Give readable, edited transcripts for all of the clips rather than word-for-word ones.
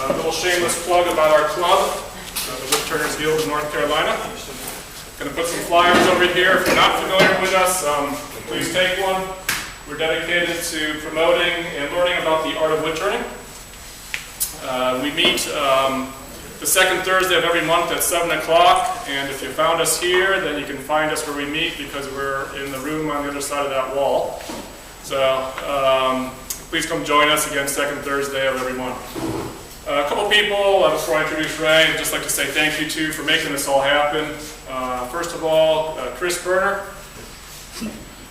A little shameless plug about our club, the Woodturners Guild in North Carolina. Going to put some flyers over here. If you're not familiar with us, please take one. We're dedicated to promoting and learning about the art of woodturning. We meet the second Thursday of every month at 7 o'clock, and if you found us here, then you can find us where we meet because we're in the room on the other side of that wall. So please come join us again second Thursday of every month. A couple people, before I introduce Ray, I'd just like to say thank you to for making this all happen. First of all, Chris Berner.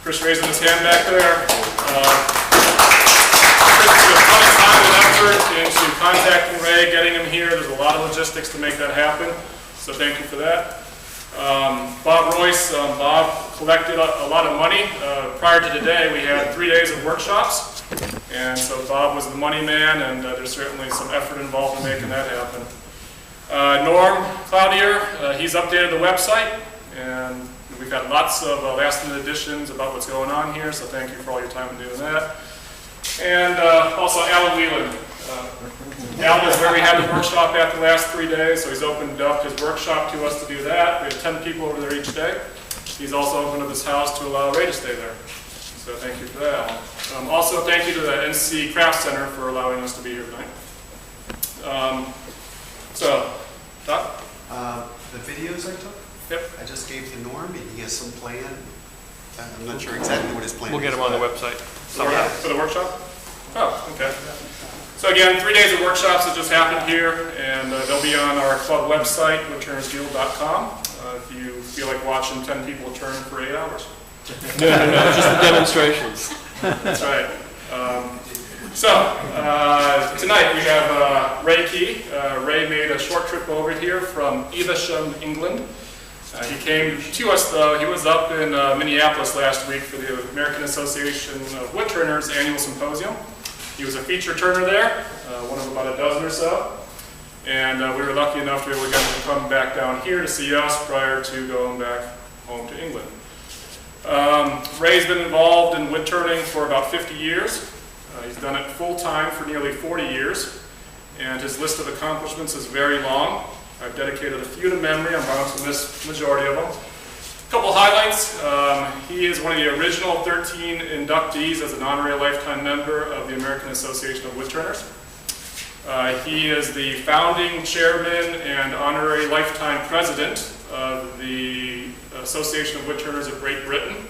Chris raising his hand back there. Chris put a ton of time and effort into contacting Ray, getting him here. There's a lot of logistics to make that happen, so thank you for that. Bob Royce, Bob collected a lot of money. Prior to today, we had 3 days of workshops, and so Bob was the money man, and there's certainly some effort involved in making that happen. Norm Cloutier, he's updated the website, and we've got lots of last-minute additions about what's going on here, so thank you for all your time in doing that. And also Alan Whelan. Alan is where we had the workshop at the last 3 days, so he's opened up his workshop to us to do that. We have 10 people over there each day. He's also opened up his house to allow Ray to stay there. So thank you for that, Alan. Also, thank you to the NC Craft Center for allowing us to be here tonight. Doc? The videos I took? Yep. I just gave to Norm, and he has some plan. I'm not sure exactly what his plan is. We'll get them on the website. For the workshop? Oh, okay. So again, 3 days of workshops that just happened here, and they'll be on our club website, woodturnersguild.com, if you feel like watching 10 people turn for 8 hours. No, just the demonstrations. That's right. Tonight we have Ray Key. Ray made a short trip over here from Evesham, England. He came to us, though. He was up in Minneapolis last week for the American Association of Woodturners annual symposium. He was a feature turner there, one of about a dozen or so. And we were lucky enough to be able to get him to come back down here to see us prior to going back home to England. Ray's been involved in woodturning for about 50 years. He's done it full-time for nearly 40 years. And his list of accomplishments is very long. I've dedicated a few to memory. I'm bound to miss the majority of them. A couple highlights. He is one of the original 13 inductees as an honorary lifetime member of the American Association of Woodturners. He is the founding chairman and honorary lifetime president of the Association of Woodturners of Great Britain.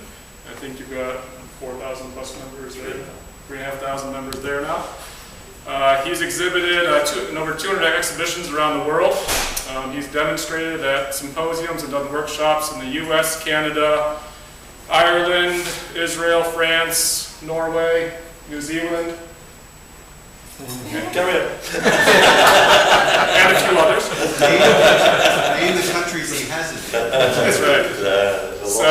I think you've got 4,000 plus members there, 3,500 members there now. He's exhibited in over 200 exhibitions around the world. He's demonstrated at symposiums and done workshops in the US, Canada, Ireland, Israel, France, Norway, New Zealand, and a few others. Name the countries he hasn't been. That's right. So,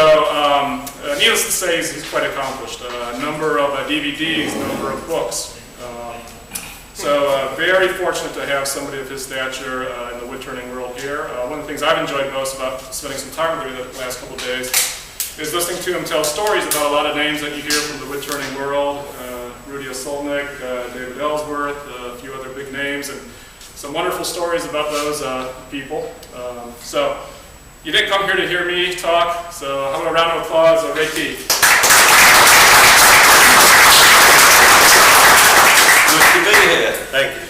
needless to say, he's quite accomplished. A number of DVDs, a number of books. Very fortunate to have somebody of his stature in the woodturning world here. One of the things I've enjoyed most about spending some time with him the last couple of days is listening to him tell stories about a lot of names that you hear from the woodturning world. Rudy Osolnik, David Ellsworth, a few other big names, and some wonderful stories about those people. So you didn't come here to hear me talk, so how about a round of applause, Ray Key. Good to be here. Thank you.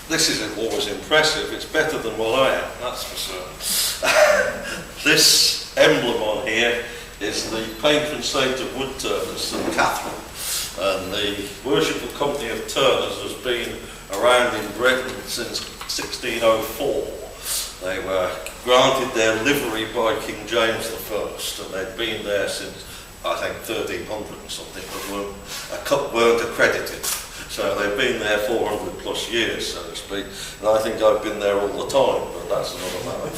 This isn't always impressive. It's better than what I am, that's for certain. This emblem on here is the patron saint of woodturners, St. Catherine. And the Worshipful Company of Turners has been around in Britain since 1604. They were granted their livery by King James I, and they'd been there since I think 1300 or something, but weren't accredited. So they've been there 400 plus years, so to speak. And I think I've been there all the time, but that's another matter.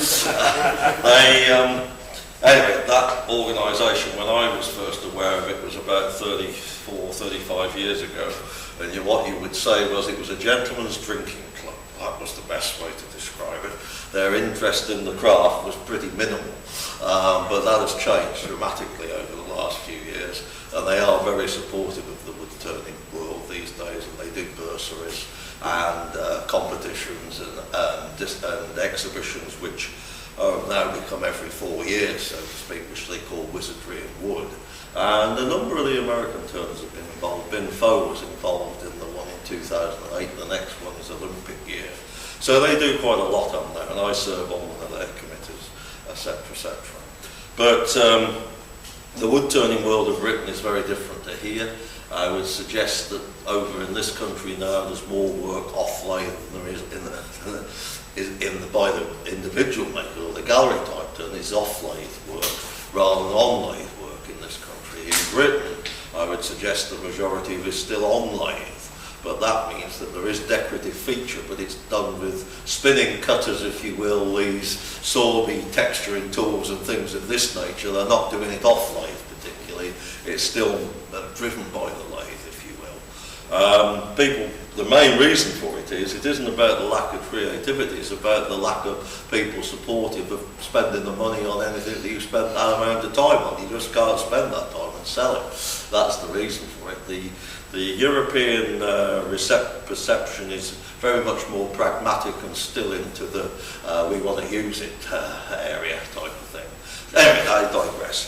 Anyway, that organisation, when I was first aware of it, was about 34, 35 years ago. And what you would say was it was a gentleman's drinking club. That was the best way to describe it. Their interest in the craft was pretty minimal, but that has changed dramatically over the last few years, and they are very supportive of the woodturning world these days, and they do bursaries and competitions and exhibitions which now become every 4 years, so to speak, which they call Wizardry in Wood. And a number of the American turners have been involved. Bin Foe was involved in the one in 2008, the next one is Olympic year. So they do quite a lot on there, and I serve on one of their committees, etc., etc. But the wood-turning world of Britain is very different to here. I would suggest that over in this country now there's more work off-lathe than there is by the individual maker, or the gallery type turn is off-lathe work rather than on-lathe work in this country. In Britain, I would suggest the majority of it is still on-lathe, but that means that there is decorative feature, but it's done with spinning cutters, if you will, these Sorby texturing tools and things of this nature. They're not doing it off-lathe particularly. It's still driven by the lathe, if you will. The main reason for it isn't about the lack of creativity, it's about the lack of people supportive of spending the money on anything that you spend that amount of time on. You just can't spend that time and sell it. That's the reason for it. The European perception is very much more pragmatic and still into the we want to use it area type of thing. Anyway, I digress.